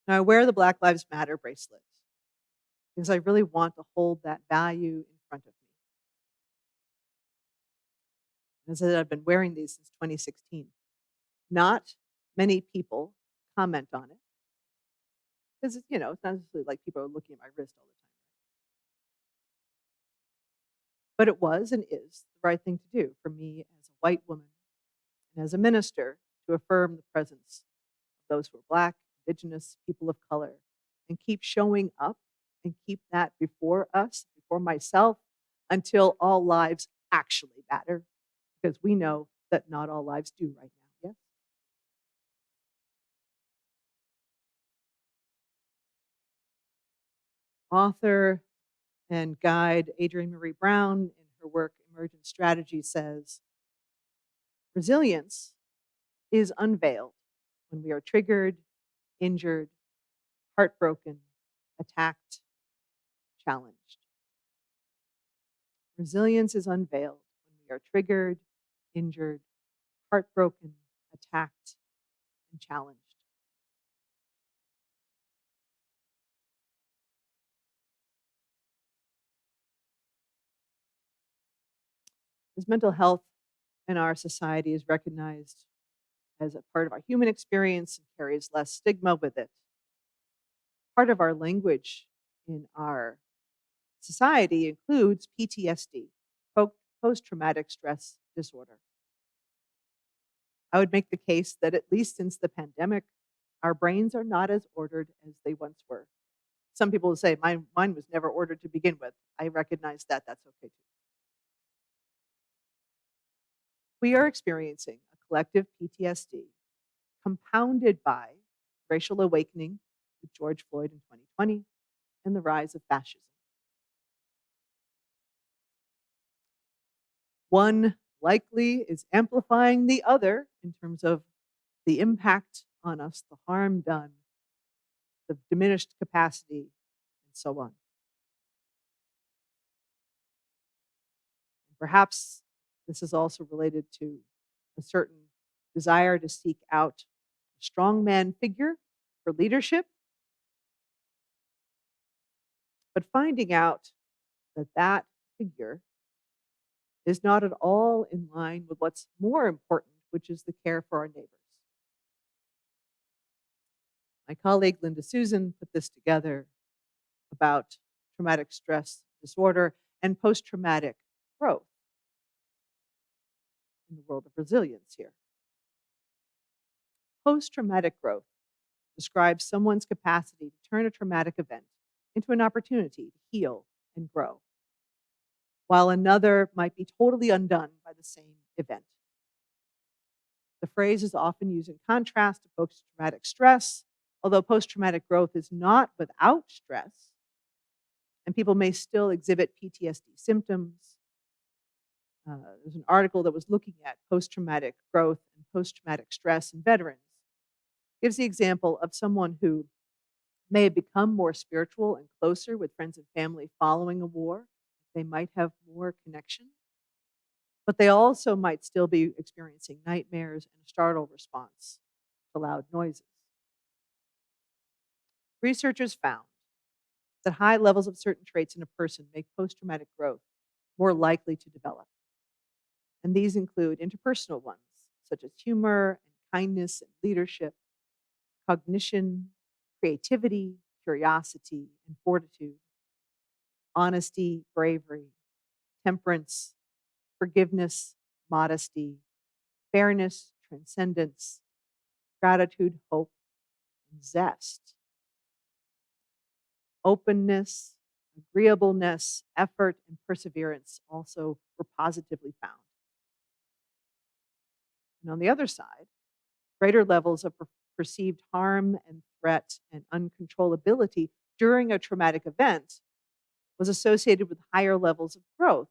Now, I wear the Black Lives Matter bracelet because I really want to hold that value in front of me. And as I said, I've been wearing these since 2016. Not many people comment on it because, it's not necessarily like people are looking at my wrist all the time. But it was and is the right thing to do for me as a white woman and as a minister to affirm the presence of those who are Black, Indigenous, people of color, and keep showing up and keep that before us, before myself, until all lives actually matter, because we know that not all lives do right now. Yes? Author and guide Adrienne Marie Brown, in her work Emergent Strategy, says resilience is unveiled when we are triggered, injured, heartbroken, attacked, challenged. Resilience is unveiled when we are triggered, injured, heartbroken, attacked, and challenged. As mental health in our society is recognized as a part of our human experience and carries less stigma with it, part of our language in our society includes PTSD, post-traumatic stress disorder. I would make the case that at least since the pandemic, our brains are not as ordered as they once were. Some people will say, mine was never ordered to begin with. I recognize that. That's okay too. We are experiencing a collective PTSD compounded by racial awakening with George Floyd in 2020 and the rise of fascism. One likely is amplifying the other in terms of the impact on us, the harm done, the diminished capacity, and so on. And perhaps this is also related to a certain desire to seek out a strongman figure for leadership, but finding out that that figure is not at all in line with what's more important, which is the care for our neighbors. My colleague Linda Susan put this together about traumatic stress disorder and post-traumatic growth in the world of resilience here. Post-traumatic growth describes someone's capacity to turn a traumatic event into an opportunity to heal and grow, while another might be totally undone by the same event. The phrase is often used in contrast to post-traumatic stress, although post-traumatic growth is not without stress, and people may still exhibit PTSD symptoms. There's an article that was looking at post-traumatic growth and post-traumatic stress in veterans. It gives the example of someone who may have become more spiritual and closer with friends and family following a war. They might have more connection, but they also might still be experiencing nightmares and a startle response to loud noises. Researchers found that high levels of certain traits in a person make post-traumatic growth more likely to develop. And these include interpersonal ones, such as humor and kindness and leadership, cognition, creativity, curiosity, and fortitude, honesty, bravery, temperance, forgiveness, modesty, fairness, transcendence, gratitude, hope, and zest. Openness, agreeableness, effort, and perseverance also were positively found. And on the other side, greater levels of perceived harm and threat and uncontrollability during a traumatic event was associated with higher levels of growth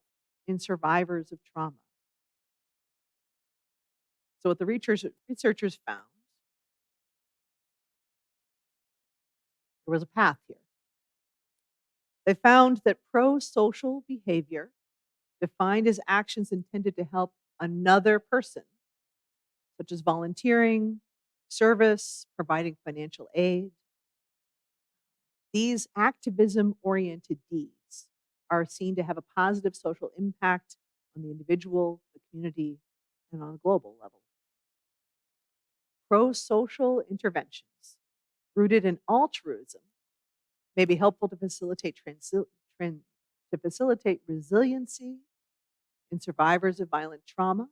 in survivors of trauma. So, what the researchers found, there was a path here. They found that pro-social behavior, defined as actions intended to help another person, such as volunteering, service, providing financial aid, these activism-oriented deeds are seen to have a positive social impact on the individual, the community, and on a global level. Pro-social interventions rooted in altruism may be helpful to facilitate resiliency in survivors of violent trauma.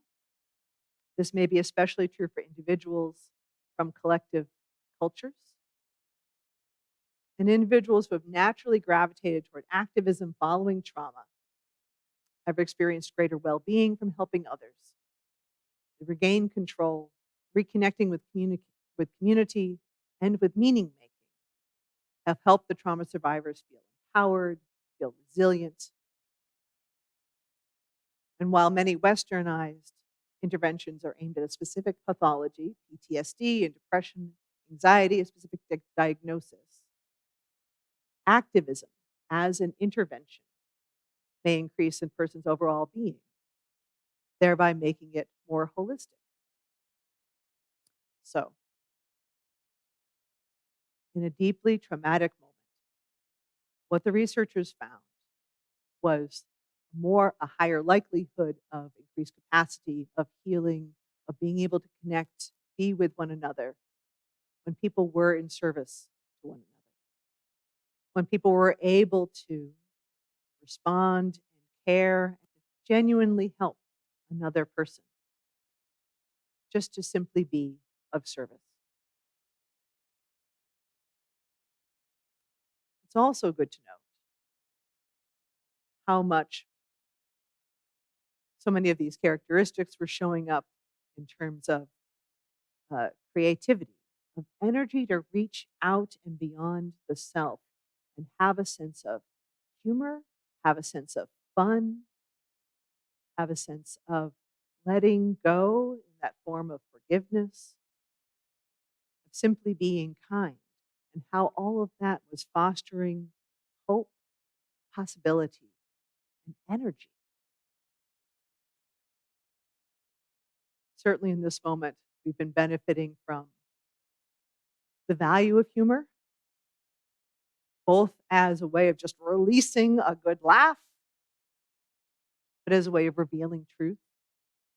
This may be especially true for individuals from collective cultures and individuals who have naturally gravitated toward activism following trauma have experienced greater well-being from helping others. They regain control, reconnecting with community and with meaning making, have helped the trauma survivors feel empowered, feel resilient. And while many westernized interventions are aimed at a specific pathology, PTSD and depression, anxiety, a specific diagnosis, activism as an intervention may increase a person's overall being, thereby making it more holistic. So, in a deeply traumatic moment, what the researchers found was a higher likelihood of increased capacity of healing, of being able to connect, be with one another when people were in service to one another, when people were able to respond and care and genuinely help another person, just to simply be of service. It's also good to note how much so many of these characteristics were showing up in terms of creativity, of energy to reach out and beyond the self and have a sense of humor, have a sense of fun, have a sense of letting go in that form of forgiveness, of simply being kind, and how all of that was fostering hope, possibility, and energy. Certainly in this moment, we've been benefiting from the value of humor, both as a way of just releasing a good laugh, but as a way of revealing truth,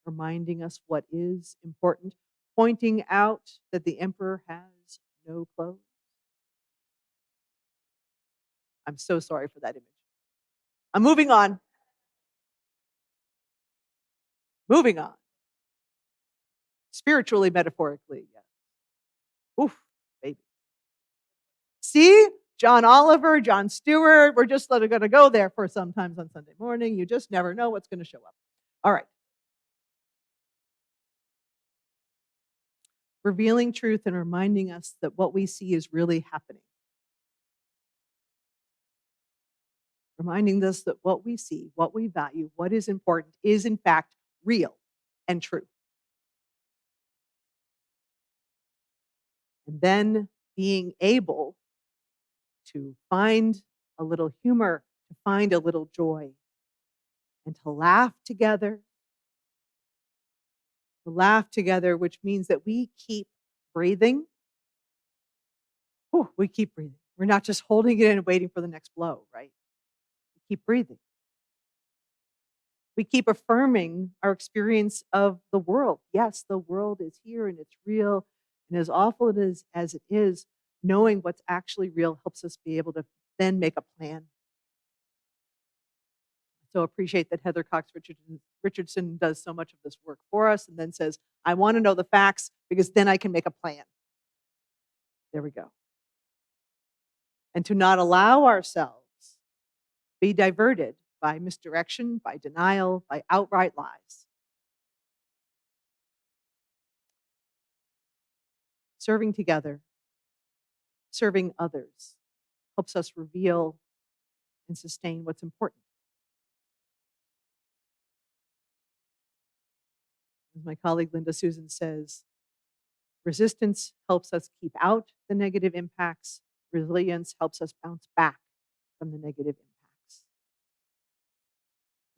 reminding us what is important, pointing out that the emperor has no clothes. I'm so sorry for that image. I'm moving on. Moving on. Spiritually, metaphorically, yes. Oof, baby. See? John Oliver, John Stewart, we're just going to go there for sometimes on Sunday morning. You just never know what's going to show up. All right. Revealing truth and reminding us that what we see is really happening. Reminding us that what we see, what we value, what is important is in fact real and true. And then being able to find a little humor, to find a little joy, and to laugh together. To laugh together, which means that we keep breathing. We keep breathing. We're not just holding it in and waiting for the next blow, right? We keep breathing. We keep affirming our experience of the world. Yes, the world is here and it's real. And as awful as it is, knowing what's actually real helps us be able to then make a plan. So appreciate that Heather Cox Richardson does so much of this work for us and then says, I want to know the facts because then I can make a plan. There we go. And to not allow ourselves be diverted by misdirection, by denial, by outright lies. Serving together, serving others, helps us reveal and sustain what's important. As my colleague Linda Susan says, resistance helps us keep out the negative impacts. Resilience helps us bounce back from the negative impacts.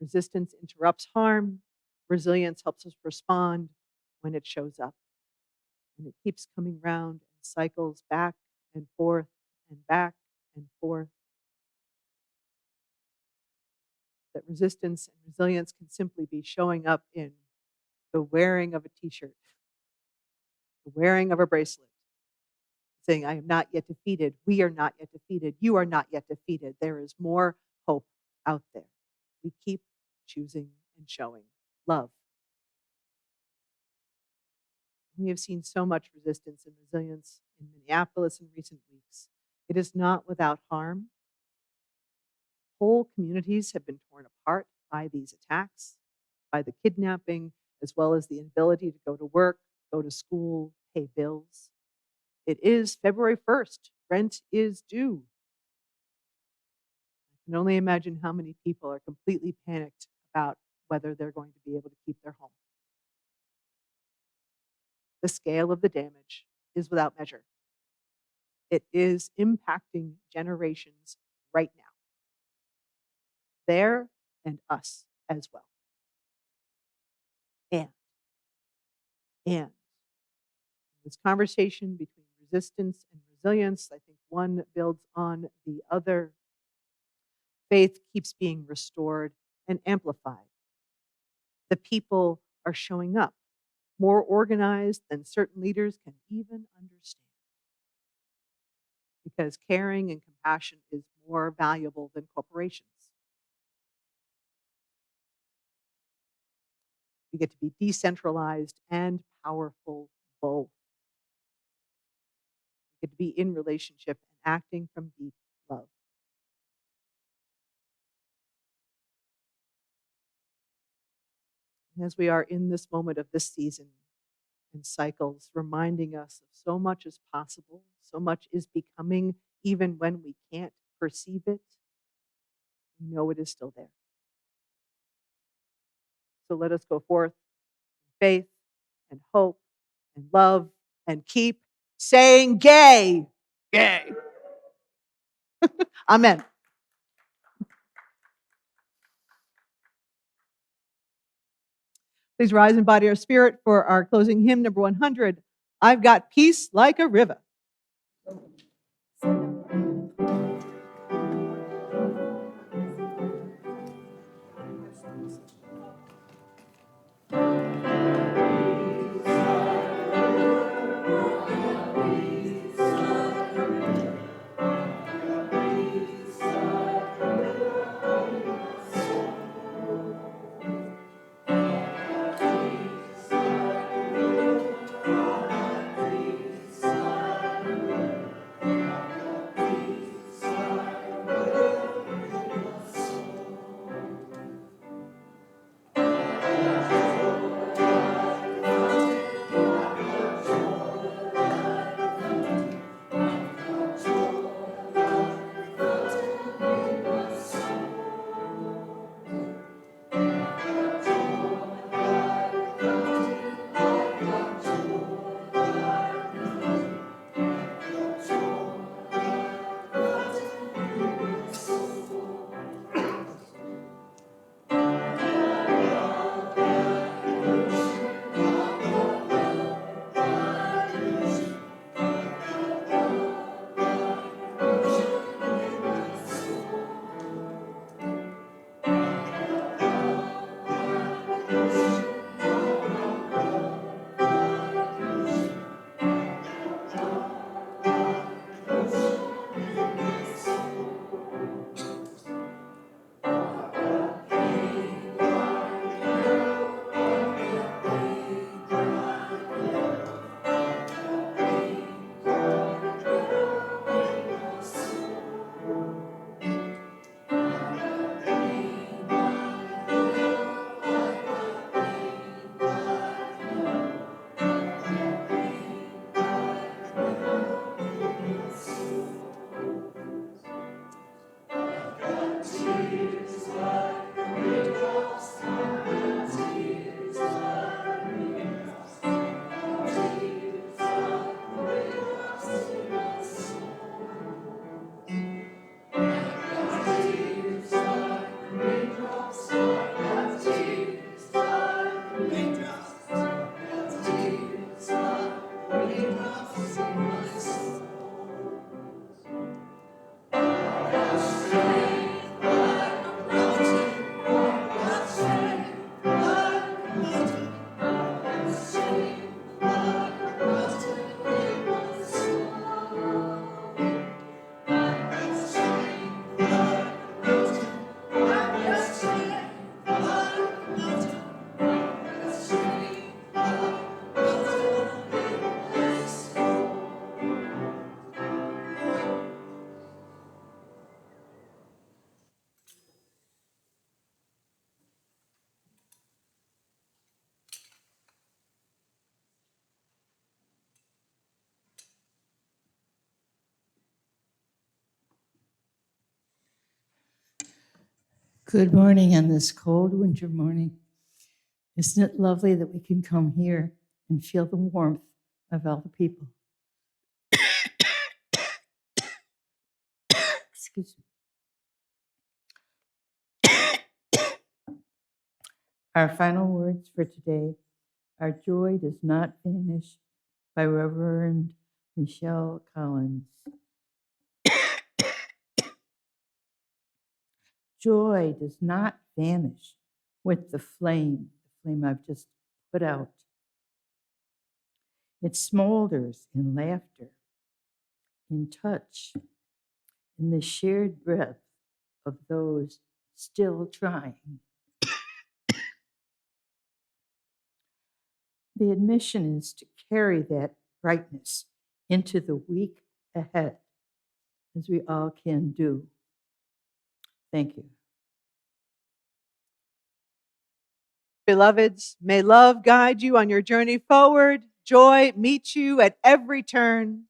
Resistance interrupts harm. Resilience helps us respond when it shows up. And it keeps coming round and cycles back and forth and back and forth. That resistance and resilience can simply be showing up in the wearing of a t-shirt, the wearing of a bracelet, saying, I am not yet defeated. We are not yet defeated. You are not yet defeated. There is more hope out there. We keep choosing and showing love. We have seen so much resistance and resilience in Minneapolis in recent weeks. It is not without harm. Whole communities have been torn apart by these attacks, by the kidnapping, as well as the inability to go to work, go to school, pay bills. It is February 1st. Rent is due. I can only imagine how many people are completely panicked about whether they're going to be able to keep their home. The scale of the damage is without measure. It is impacting generations right now. There and us as well. And this conversation between resistance and resilience, I think one builds on the other. Faith keeps being restored and amplified. The people are showing up, more organized than certain leaders can even understand. Because caring and compassion is more valuable than corporations. We get to be decentralized and powerful both. We get to be in relationship and acting from deep love. As we are in this moment of this season and cycles, reminding us of so much is possible, so much is becoming, even when we can't perceive it, we know it is still there. So let us go forth in faith and hope and love and keep saying gay. Gay. Amen. Please rise in body or spirit for our closing hymn, number 100. I've got peace like a river. Good morning on this cold winter morning. Isn't it lovely that we can come here and feel the warmth of all the people? Excuse me. Our final words for today are Joy Does Not Vanish by Reverend Michelle Collins. Joy does not vanish with the flame I've just put out. It smolders in laughter, in touch, in the shared breath of those still trying. The admission is to carry that brightness into the week ahead, as we all can do. Thank you. Beloveds, may love guide you on your journey forward, joy meet you at every turn,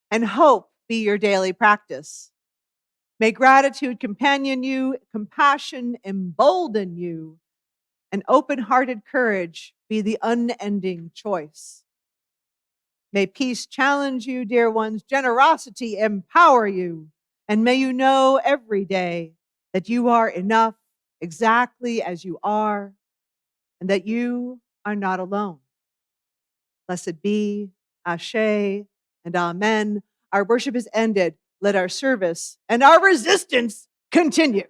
and hope be your daily practice. May gratitude companion you, compassion embolden you, and open-hearted courage be the unending choice. May peace challenge you, dear ones, generosity empower you, and may you know every day that you are enough exactly as you are, and that you are not alone. Blessed be, Ashe, and Amen. Our worship is ended. Let our service and our resistance continue.